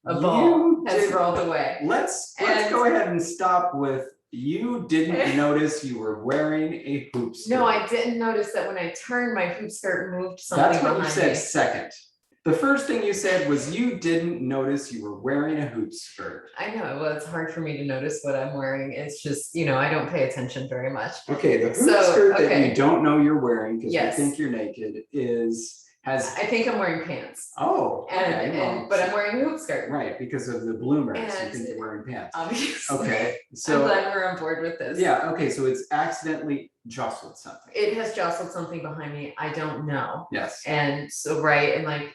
A: a ball has rolled away.
B: Let's go ahead and stop with, you didn't notice you were wearing a hoop skirt.
A: No, I didn't notice that when I turned, my hoop skirt moved something behind me.
B: That's what you said second. The first thing you said was you didn't notice you were wearing a hoop skirt.
A: I know, well, it's hard for me to notice what I'm wearing. It's just, you know, I don't pay attention very much.
B: Okay, the hoop
A: So,
B: skirt that
A: okay.
B: you don't know you're wearing because you
A: Yes.
B: think you're naked has.
A: I think I'm wearing pants.
B: Oh,
A: And,
B: okay, well,
A: but I'm wearing a hoop skirt.
B: right, because of the bloomers, you
A: And
B: think you're wearing pants.
A: Obviously.
B: Okay,
A: I'm
B: so
A: glad we're on board with this.
B: yeah, okay, so it's accidentally jostled something.
A: It has jostled something behind me. I don't know.
B: Yes.
A: And so, right, and like,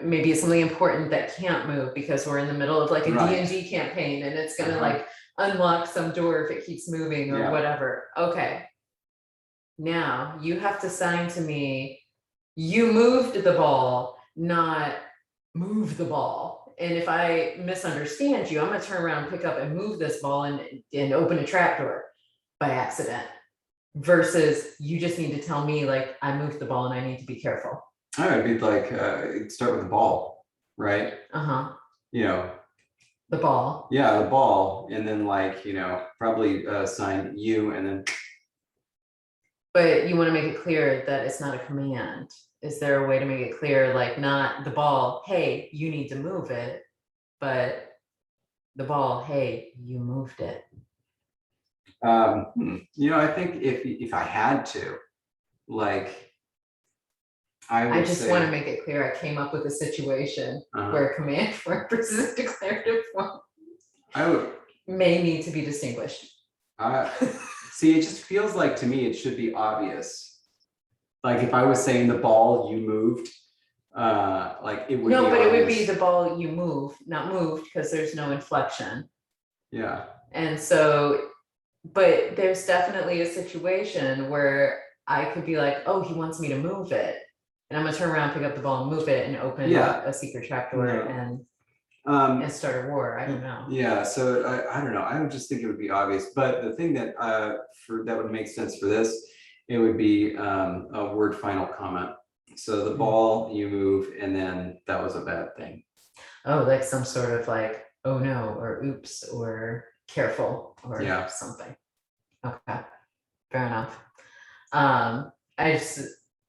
A: maybe it's something important that can't move because we're in the middle of like a
B: Right.
A: D&D campaign and it's gonna
B: Uh-huh.
A: like unlock some door if it keeps moving or
B: Yeah.
A: whatever. Okay. Now you have to sign to me, you moved the ball, not move the ball. And if I misunderstand you, I'm gonna turn around, pick up and move this ball and open a trap door by accident. Versus you just need to tell me like, I moved the ball and I need to be careful.
B: I would be like, start with the ball, right?
A: Uh-huh.
B: You know,
A: The ball.
B: yeah, the ball, and then like, you know, probably sign you and then.
A: But you want to make it clear that it's not a command. Is there a way to make it clear, like not the ball, hey, you need to move it, but the ball, hey, you moved it.
B: You know, I think if I had to, like,
A: I just
B: say,
A: want to make it clear I came up with a situation where a command form versus declarative form
B: I would
A: may need to be distinguished.
B: see, it just feels like to me it should be obvious. Like if I was saying the ball you moved, like it would
A: No,
B: be
A: but
B: obvious.
A: it would be the ball you move, not moved, because there's no inflection.
B: Yeah.
A: And so, but there's definitely a situation where I could be like, oh, he wants me to move it. And I'm gonna turn around, pick up the ball and move it and open a secret trapdoor and start a war. I don't know.
B: Yeah, so I don't know. I would just think it would be obvious. But the thing that that would make sense for this, it would be a word final comment. So the ball you move, and then that was a bad thing.
A: Oh, like some sort of like, oh no, or oops, or careful, or something. Okay, fair enough.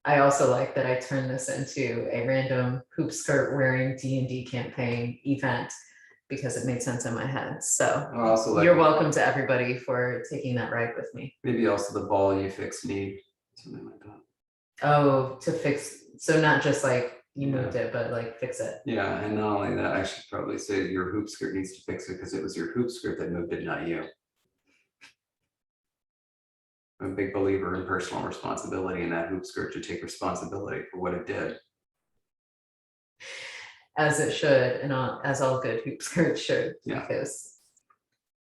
A: I also like that I turned this into a random hoop skirt wearing D&D campaign event because it made sense in my head. So
B: also like
A: you're welcome to everybody for taking that ride with me.
B: Maybe also the ball you fix need, something like that.
A: Oh, to fix, so not just like you moved it, but like fix it.
B: Yeah, and not only that, I should probably say your hoop skirt needs to fix it because it was your hoop skirt that moved it, not you. I'm a big believer in personal responsibility, and that hoop skirt should take responsibility for what it did.
A: As it should, and as all good hoop skirts should.
B: Yeah.
A: Because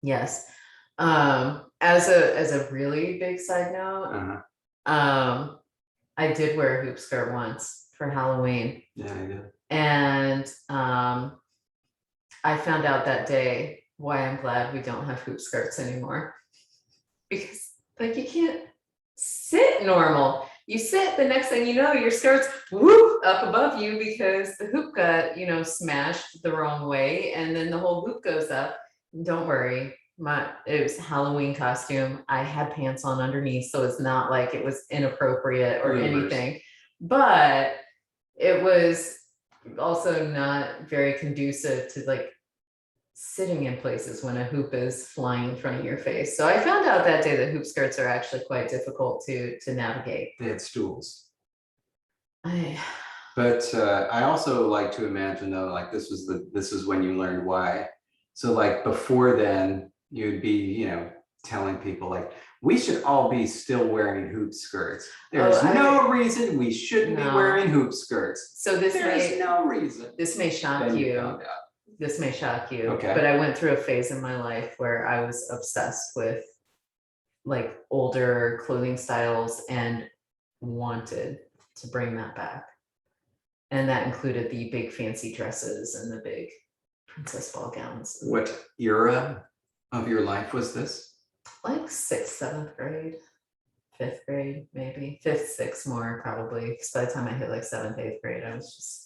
A: yes. As a really big side note, I did wear a hoop skirt once for Halloween.
B: Yeah, I did.
A: And I found out that day why I'm glad we don't have hoop skirts anymore. Because like you can't sit normal. You sit, the next thing you know, your skirt's whoop up above you because the hoop got, you know, smashed the wrong way, and then the whole hoop goes up. Don't worry, it was a Halloween costume. I had pants on underneath, so it's not like it was inappropriate or anything. But it was also not very conducive to like sitting in places when a hoop is flying in front of your face. So I found out that day that hoop skirts are actually quite difficult to navigate.
B: They had stools.
A: But
B: I also like to imagine though, like this was when you learned why. So like before then, you'd be, you know, telling people like, we should all be still wearing hoop skirts. There's no reason we shouldn't be wearing hoop skirts.
A: So
B: there's no reason.
A: This may shock you. This may shock you,
B: okay.
A: But I went through a phase in my life where I was obsessed with like older clothing styles and wanted to bring that back. And that included the big fancy dresses and the big princess ball gowns.
B: What era of your life was this?
A: Like 6th, 7th grade, 5th grade, maybe 5th, 6th more probably. Because by the time I hit like 7th, 8th grade, I was just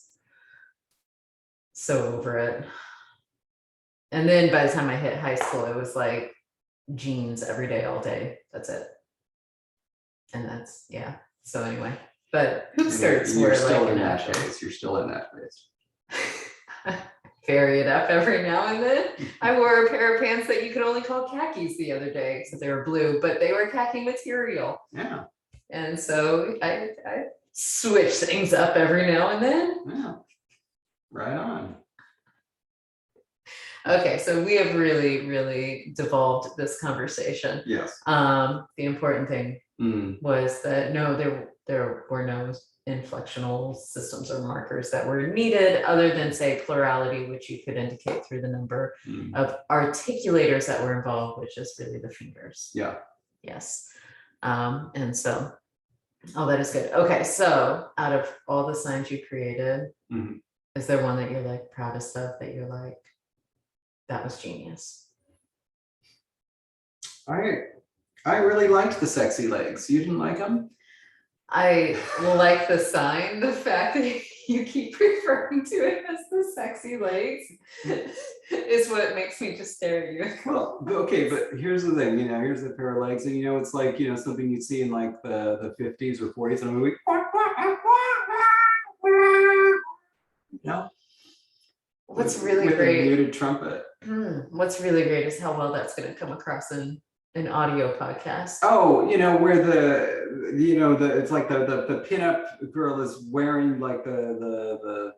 A: so over it. And then by the time I hit high school, it was like jeans every day, all day. That's it. And that's, yeah. So anyway, But hoop skirts
B: You're
A: were
B: still
A: like
B: in
A: an
B: that
A: action.
B: phase. You're still in that phase.
A: Vary it up every now and then. I wore a pair of pants that you could only call khakis the other day because they were blue, but they were khaki material.
B: Yeah.
A: And so I switch things up every now and then.
B: Yeah. Right on.
A: Okay, so we have really, really devolved this conversation.
B: Yes.
A: The important thing
B: Mm.
A: was that no, there were no inflectional systems or markers that were needed other than say plurality, which you could indicate through the number of articulators that were involved, which is really the fingers.
B: Yeah.
A: Yes. And so all that is good. Okay, so out of all the signs you created, is there one that you're like proudest of, that you're like, that was genius?
B: I really liked the sexy legs. You didn't like them?
A: I like the sign, the fact that you keep referring to it as the sexy legs is what makes me just stare at you.
B: Well, okay, but here's the thing, here's a pair of legs, and it's like, something you'd see in like the 50s or 40s in a movie.
A: What's really
B: with
A: great,
B: a muted trumpet.
A: What's really great is how well that's going to come across in an audio podcast.
B: Oh, where it's like the pinup girl is wearing like the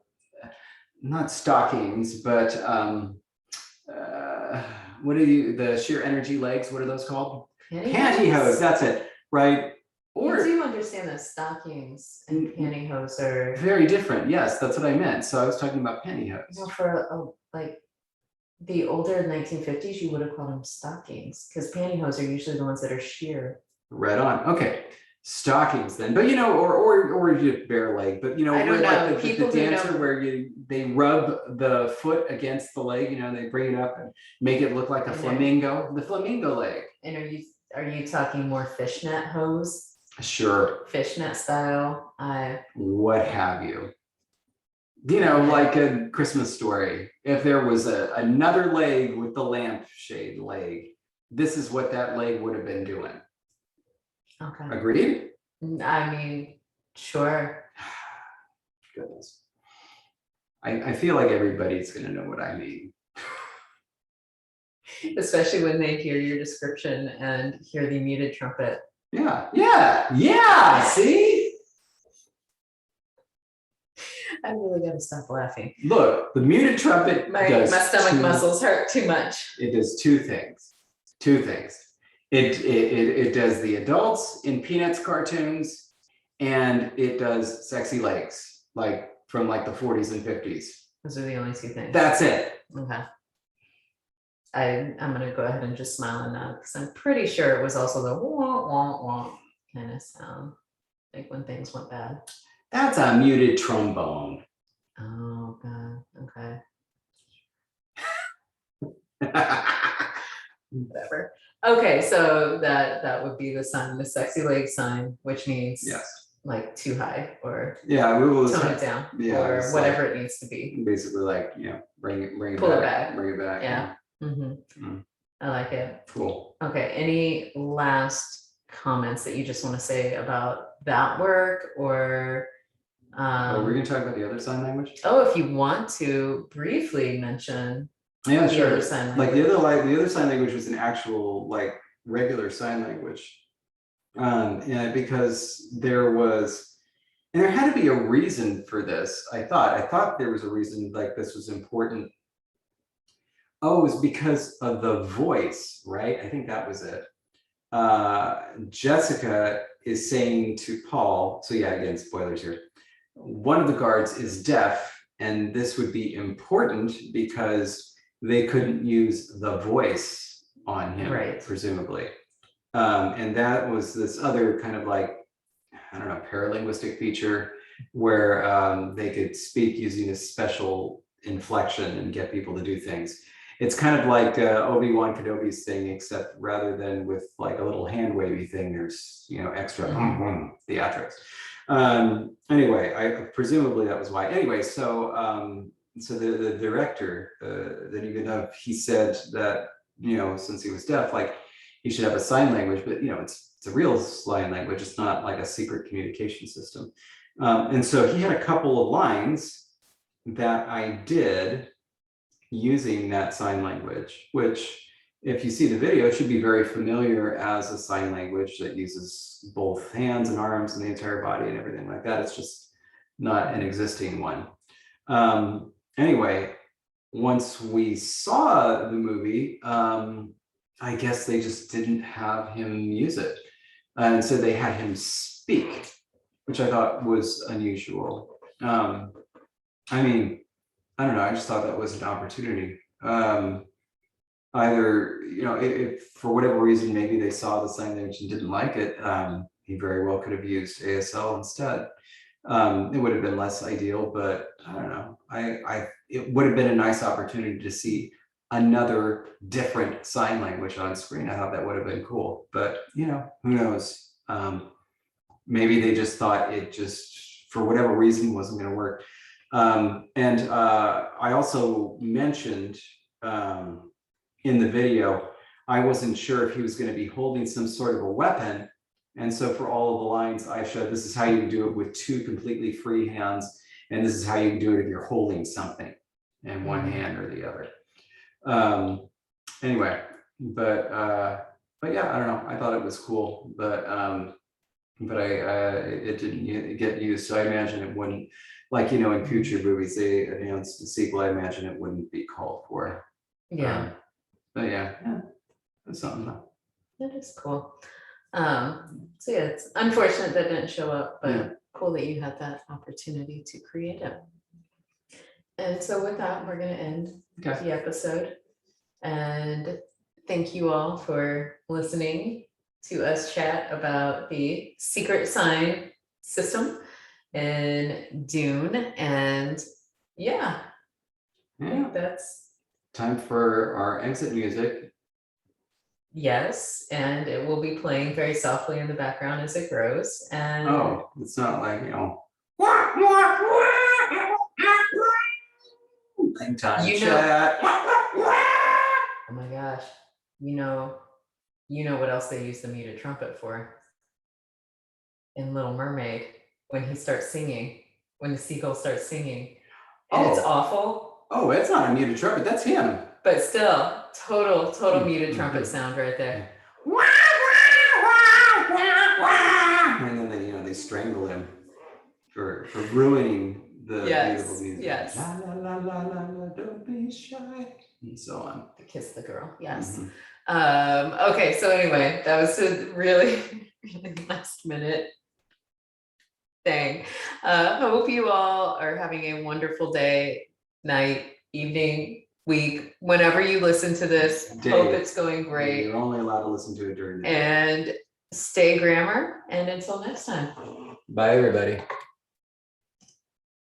B: not stockings, but the sheer energy legs, what are those called? Pantyhose, that's it, right?
A: You do understand that stockings and pantyhose are
B: very different. Yes, that's what I meant. So I was talking about pantyhose.
A: Well, for like the older 1950s, you would have called them stockings, because pantyhose are usually the ones that are sheer.
B: Right on. Okay, stockings then, but or just bare leg, but
A: I don't know.
B: Like the dancer where they rub the foot against the leg, they bring it up and make it look like a flamingo, the flamingo leg.
A: And are you talking more fishnet hose?
B: Sure.
A: Fishnet style.
B: What have you? Like a Christmas Story. If there was another leg with the lampshade leg, this is what that leg would have been doing.
A: Okay.
B: Agreed?
A: I mean, sure.
B: Goodness. I feel like everybody's going to know what I mean.
A: Especially when they hear your description and hear the muted trumpet.
B: Yeah. See?
A: I really gotta stop laughing.
B: Look, the muted trumpet
A: my stomach muscles hurt too much.
B: It does two things. It does the adults in Peanuts cartoons, and it does sexy legs, like from like the 40s and 50s.
A: Those are the only two things.
B: That's it.
A: Okay. I'm gonna go ahead and just smile and nod, because I'm pretty sure it was also the wah wah wah kind of sound, like when things went bad.
B: That's a muted trombone.
A: Oh god. Okay. Whatever. Okay, so that would be the sign, the sexy leg sign, which means like too high, or
B: we will
A: tone it down, or whatever it needs to be.
B: Basically, like bring it
A: Pull
B: back,
A: it back.
B: bring it back.
A: Yeah. I like it.
B: Cool.
A: Okay. Any last comments that you just want to say about that work, or
B: we're gonna talk about the other sign language?
A: Oh, if you want to briefly mention
B: the
A: sure.
B: Other
A: sign
B: language.
A: Like
B: the other sign language was an actual like regular sign language. Because there had to be a reason for this. I thought there was a reason, like this was important. Oh, it was because of the voice, right? I think that was it. Jessica is saying to Paul, so yeah, again, spoilers here. One of the guards is deaf, and this would be important because they couldn't use the voice on him,
A: right.
B: presumably. And that was this other kind of like, I don't know, paralinguistic feature where they could speak using a special inflection and get people to do things. It's kind of like Obi-Wan Kenobi's thing, except rather than with like a little hand wavy thing, there's extra theatrics. Anyway, presumably that was why. Anyway, so the director, then even though he said that since he was deaf, like he should have a sign language, but it's a real sign language. It's not like a secret communication system. And so he had a couple of lines that I did using that sign language, which if you see the video, it should be very familiar as a sign language that uses both hands and arms and the entire body and everything like that. It's just not an existing one. Anyway, once we saw the movie, I guess they just didn't have him use it. And so they had him speak, which I thought was unusual. I mean, I don't know, I just thought that was an opportunity. Either, if for whatever reason, maybe they saw the sign language and didn't like it, he very well could have used ASL instead. It would have been less ideal, but I don't know. It would have been a nice opportunity to see another different sign language on screen. I thought that would have been cool, but who knows? Maybe they just thought it just, for whatever reason, wasn't going to work. And I also mentioned in the video, I wasn't sure if he was going to be holding some sort of a weapon. And so for all of the lines I showed, this is how you do it with two completely free hands. And this is how you do it if you're holding something in one hand or the other. Anyway, but yeah, I don't know. I thought it was cool, but it didn't get used. So I imagine it wouldn't, like, in future movies, they announced a sequel. I imagine it wouldn't be called for.
A: Yeah.
B: But yeah, that's something though.
A: That is cool. So yeah, it's unfortunate that didn't show up, but cool that you had that opportunity to create it. And so with that, we're going to end the episode. And thank you all for listening to us chat about the secret sign system in Dune. And I think that's
B: time for our exit music.
A: Yes, and it will be playing very softly in the background as it grows. And
B: it's not like LangTime chat.
A: Oh my gosh, you know what else they use the muted trumpet for? In Little Mermaid, when he starts singing, when the seagull starts singing, and it's awful.
B: Oh, it's not a muted trumpet, that's him.
A: But still, total muted trumpet sound right there.
B: And then they strangle him for ruining the beautiful music.
A: Yes.
B: La la la la la la, don't be shy, and so on.
A: To kiss the girl, yes. Okay, so anyway, that was a really last minute thing. Hope you all are having a wonderful day, night, evening, week, whenever you listen to this. Hope it's going great.
B: You're only allowed to listen to it during the day.
A: And stay grammar, and until next time.
B: Bye, everybody.